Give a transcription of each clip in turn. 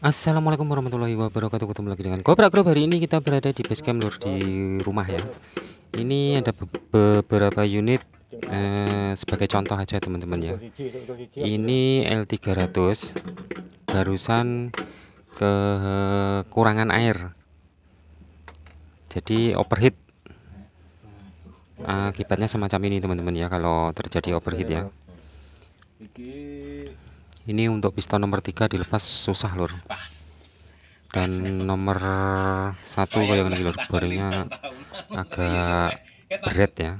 Assalamualaikum warahmatullahi wabarakatuh. Ketemu lagi dengan Goprak Group. Hari ini kita berada di basecamp lur, di rumah ya. Ini ada beberapa unit sebagai contoh aja teman-teman ya. Ini L300 barusan kekurangan air, jadi overheat. Akibatnya semacam ini teman-teman ya, kalau terjadi overheat ya. Ini untuk piston nomor 3 dilepas susah lur. Dan nomor 1 kayak gini lur, borenya agak berat ya.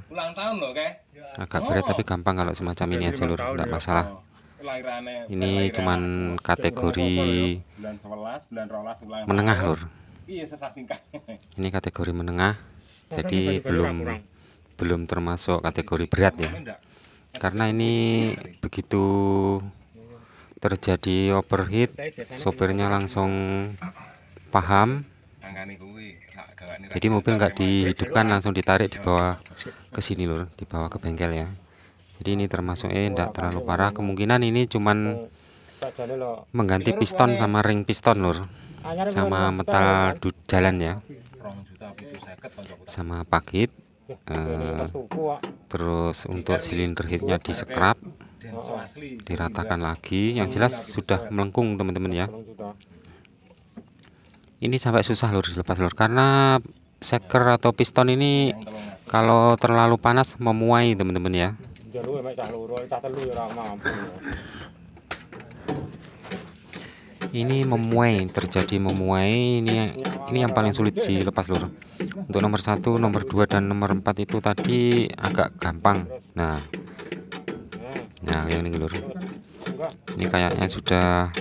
Agak berat tapi gampang kalau semacam ini aja lur, enggak masalah. Ini cuman kategori menengah lur. Ini kategori menengah, jadi belum termasuk kategori berat ya. Karena ini begitu terjadi overheat, sopirnya langsung paham, jadi mobil nggak dihidupkan, langsung ditarik dibawa ke sini lur, dibawa ke bengkel ya. Jadi ini termasuk enggak terlalu parah. Kemungkinan ini cuman mengganti piston sama ring piston lur, sama metal jalan ya, sama pakit. Terus untuk silinder headnya disekrap, diratakan lagi. Yang jelas sudah melengkung teman-teman ya. Ini sampai susah lur dilepas lur, karena seker atau piston ini kalau terlalu panas memuai teman-teman ya. Ini memuai, terjadi memuai. Ini yang paling sulit dilepas lur. Untuk nomor 1, nomor 2 dan nomor 4 itu tadi agak gampang. Nah yang ini lur, ini kayaknya sudah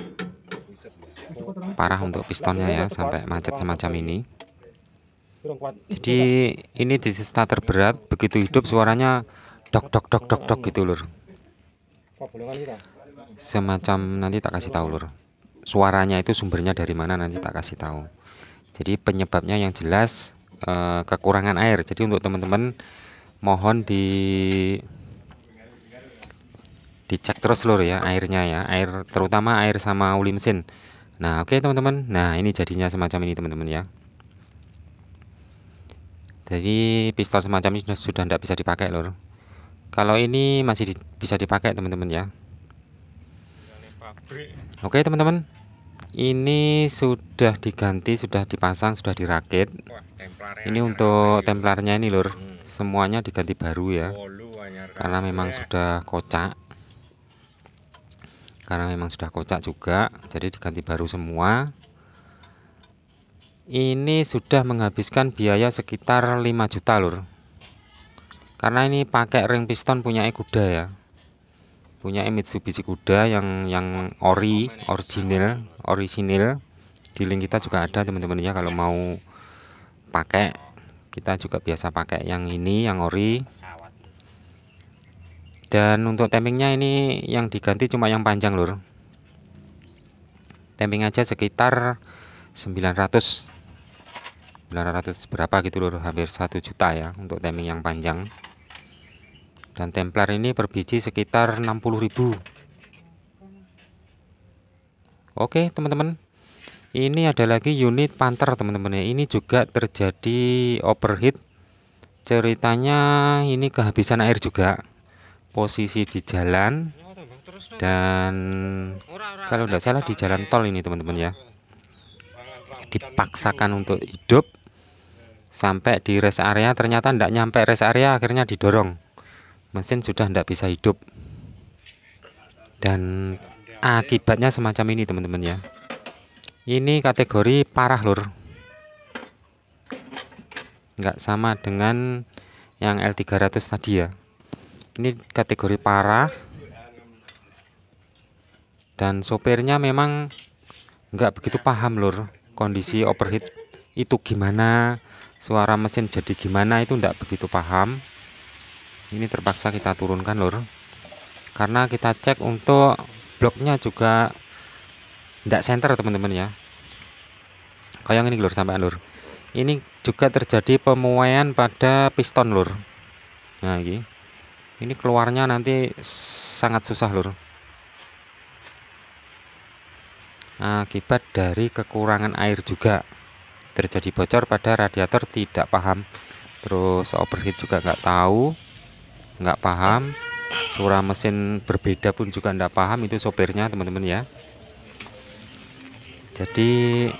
parah untuk pistonnya ya, sampai macet semacam ini. Jadi ini di starter berat, begitu hidup suaranya dok dok dok dok dok gitu lur, semacam, nanti tak kasih tahu lur suaranya itu sumbernya dari mana, nanti tak kasih tahu. Jadi penyebabnya yang jelas kekurangan air. Jadi untuk teman-teman mohon dicek terus lur ya, airnya ya, air terutama air sama oli mesin. Nah oke teman-teman, nah ini jadinya semacam ini teman-teman ya. Jadi piston semacam ini sudah tidak bisa dipakai lur. Kalau ini masih bisa dipakai teman-teman ya. Oke teman-teman, ini sudah diganti, sudah dipasang, sudah dirakit. Ini untuk templarnya ini lur, semuanya diganti baru ya, karena memang sudah kocak. Juga, jadi diganti baru semua. Ini sudah menghabiskan biaya sekitar 5 juta lur, karena ini pakai ring piston punya Kuda ya, punya Mitsubishi Kuda yang original. Di link kita juga ada teman-teman ya, kalau mau pakai. Kita juga biasa pakai yang ini, yang ori. Dan untuk tampingnya ini yang diganti cuma yang panjang lur. Tamping aja sekitar 900 berapa gitu lur, hampir 1 juta ya untuk tamping yang panjang. Dan templar ini per biji sekitar 60.000. Oke teman-teman, ini ada lagi unit Panther teman-teman ya. Ini juga terjadi overheat. Ceritanya ini kehabisan air juga, posisi di jalan, dan kalau tidak salah di jalan tol ini teman-teman ya. Dipaksakan untuk hidup sampai di rest area, ternyata tidak nyampe rest area, akhirnya didorong, mesin sudah tidak bisa hidup. Dan akibatnya semacam ini teman-teman ya. Ini kategori parah lur, nggak sama dengan yang L300 tadi ya. Ini kategori parah, dan sopirnya memang nggak begitu paham lur, kondisi overheat itu gimana, suara mesin jadi gimana, itu nggak begitu paham. Ini terpaksa kita turunkan lur, karena kita cek untuk bloknya juga nggak center teman-teman ya. Kayak ini lur, sampai lur, ini juga terjadi pemuaian pada piston lur. Nah ini keluarnya nanti sangat susah lur. akibat dari kekurangan air juga. Terjadi bocor pada radiator tidak paham, terus overheat juga nggak tahu, nggak paham, suara mesin berbeda pun juga nggak paham, itu sopirnya teman-teman ya. Jadi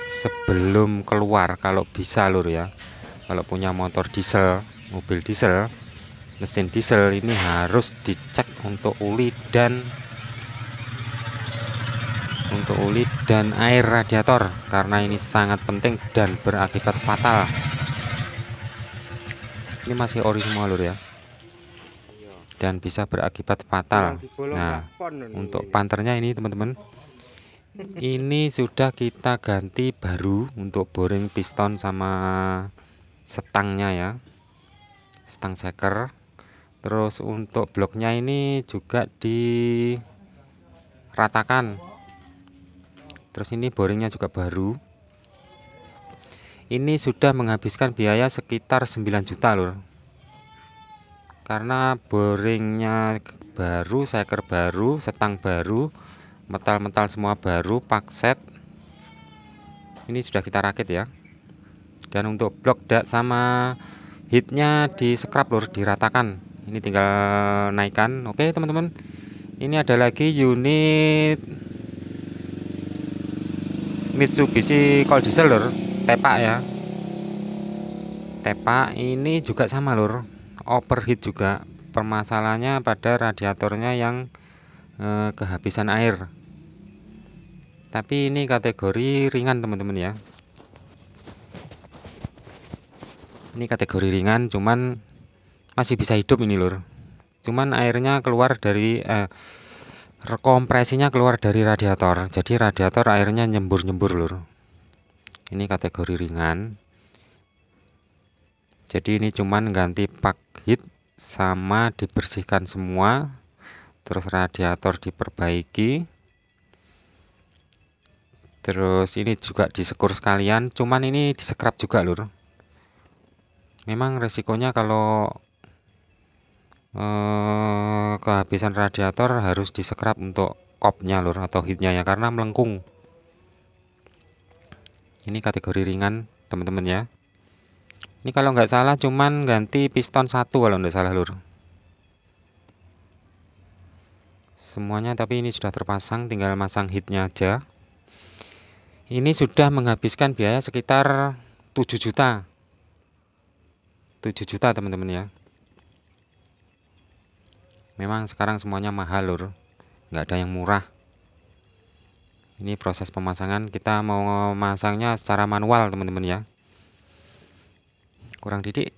sebelum keluar kalau bisa lur ya, kalau punya motor diesel, mobil diesel, mesin diesel ini harus dicek untuk uli dan air radiator, karena ini sangat penting dan berakibat fatal. Ini masih ori semua lur ya, dan bisa berakibat fatal. Nah, untuk panternya ini teman-teman, ini sudah kita ganti baru untuk boring piston sama setangnya ya, setang seker. Terus untuk bloknya ini juga diratakan. Terus ini boringnya juga baru. Ini sudah menghabiskan biaya sekitar 9 juta lur, karena boringnya baru, seker baru, setang baru, metal-metal semua baru, pakset ini sudah kita rakit ya. Dan untuk blok sama hitnya di scrap lur, diratakan. Ini tinggal naikkan. Oke teman-teman, ini ada lagi unit Mitsubishi Cold Diesel lur, tepak ya. Tepak ini juga sama lur, overheat juga. Permasalahannya pada radiatornya yang kehabisan air. Tapi ini kategori ringan teman-teman ya. Ini kategori ringan, cuman masih bisa hidup ini lur. Cuman airnya keluar dari kompresinya keluar dari radiator, jadi radiator airnya nyembur-nyembur lur. Ini kategori ringan. Jadi ini cuman ganti pak heat sama dibersihkan semua, terus radiator diperbaiki, terus ini juga disekur sekalian. Cuman ini disekrap juga lur. Memang resikonya kalau kehabisan radiator harus disekrap untuk kopnya lur, atau hitnya ya, karena melengkung. Ini kategori ringan teman-teman ya. Ini kalau nggak salah cuman ganti piston satu kalau nggak salah lur. Semuanya tapi ini sudah terpasang, tinggal masang hitnya aja. Ini sudah menghabiskan biaya sekitar 7 juta. 7 juta teman-teman ya. Memang sekarang semuanya mahal lur, nggak ada yang murah. Ini proses pemasangan, kita mau memasangnya secara manual teman-teman ya. Kurang titik.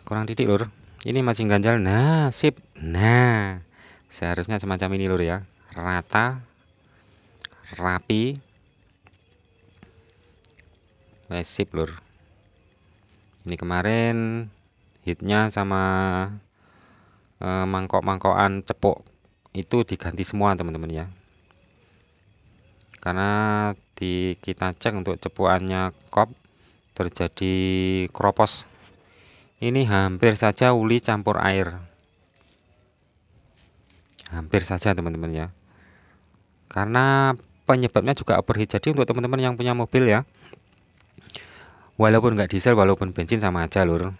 Kurang titik lur. Ini masih ganjal. Nah, sip. Nah, seharusnya semacam ini lur ya. Rata, rapi. Sip lur. Ini kemarin hitnya sama mangkok-mangkokan cepuk itu diganti semua teman-teman ya, karena kita cek untuk cepukannya kop terjadi kropos. Ini hampir saja uli campur air, hampir saja teman-teman ya, karena penyebabnya juga overheat. Jadi untuk teman-teman yang punya mobil ya, walaupun nggak diesel walaupun bensin sama aja lur,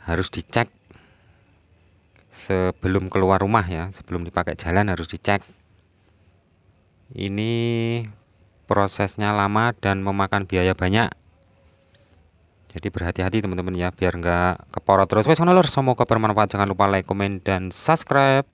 harus dicek sebelum keluar rumah ya, sebelum dipakai jalan harus dicek. Ini prosesnya lama dan memakan biaya banyak, jadi berhati-hati teman-teman ya, biar nggak keporot terus. Wes lur, semoga bermanfaat. Jangan lupa like, komen, dan subscribe.